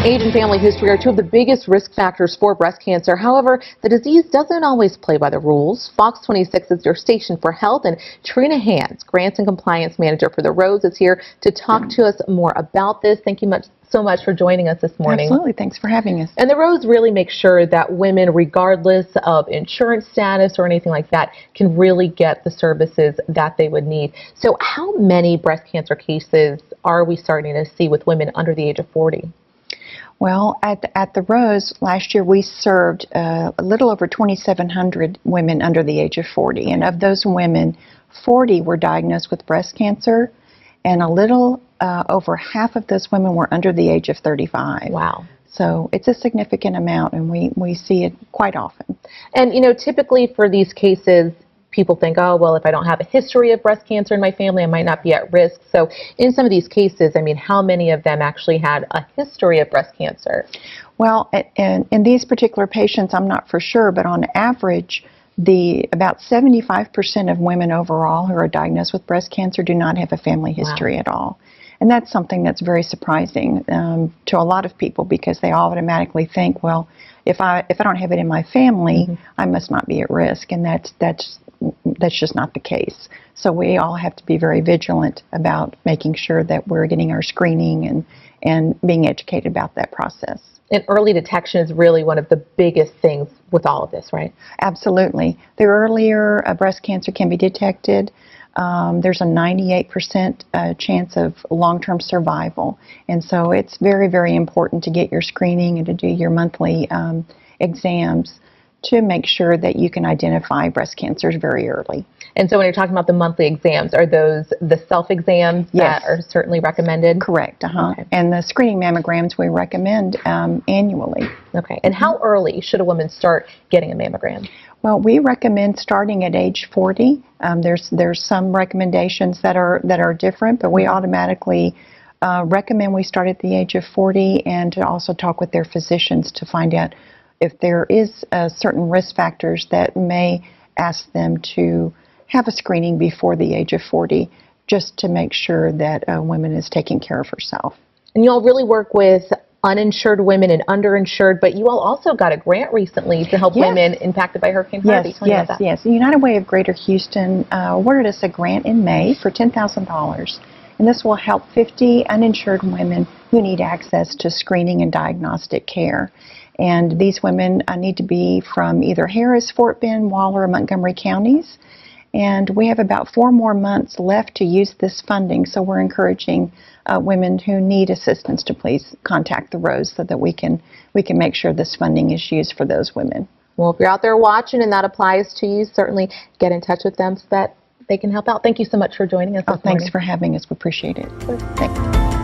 Age and family history are two of the biggest risk factors for breast cancer. However, the disease doesn't always play by the rules. Fox 26 is your station for health, and Trina Hans, Grants and Compliance Manager for the Rose, is here to talk to us more about this. Thank you so much for joining us this morning. Absolutely. Thanks for having us. And the Rose really makes sure that women, regardless of insurance status or anything like that, can really get the services that they would need. So how many breast cancer cases are we starting to see with women under the age of 40? Well, at the Rose, last year we served a little over 2,700 women under the age of 40. And of those women, 40 were diagnosed with breast cancer, and a little over half of those women were under the age of 35. Wow. So it's a significant amount, and we see it quite often. And, you know, typically for these cases, people think, oh, well, if I don't have a history of breast cancer in my family, I might not be at risk. So in some of these cases, I mean, how many of them actually had a history of breast cancer? Well, in these particular patients, I'm not for sure, but on average, about 75% of women overall who are diagnosed with breast cancer do not have a family history at all. And that's something that's very surprising to a lot of people, because they automatically think, well, if I don't have it in my family, I must not be at risk, and that's just not the case. So we all have to be very vigilant about making sure that we're getting our screening and being educated about that process. And early detection is really one of the biggest things with all of this, right? Absolutely. The earlier breast cancer can be detected, there's a 98% chance of long-term survival. And so it's very, very important to get your screening and to do your monthly exams to make sure that you can identify breast cancers very early. And so when you're talking about the monthly exams, are those the self-exams that are certainly recommended? Correct. Okay. And the screening mammograms we recommend annually. Okay. And how early should a woman start getting a mammogram? Well, we recommend starting at age 40. There's some recommendations that are different, but we automatically recommend we start at the age of 40, and to also talk with their physicians to find out if there is certain risk factors that may ask them to have a screening before the age of 40, just to make sure that a woman is taking care of herself. And you all really work with uninsured women and underinsured, but you all also got a grant recently to help women impacted by Hurricane Harvey. Yes. The United Way of Greater Houston awarded us a grant in May for $10,000. And this will help 50 uninsured women who need access to screening and diagnostic care. And these women need to be from either Harris, Fort Bend, Waller, or Montgomery counties. And we have about 4 more months left to use this funding, so we're encouraging women who need assistance to please contact the Rose so that we can make sure this funding is used for those women. Well, if you're out there watching and that applies to you, certainly get in touch with them so that they can help out. Thank you so much for joining us this morning. Thanks for having us. We appreciate it. Thanks.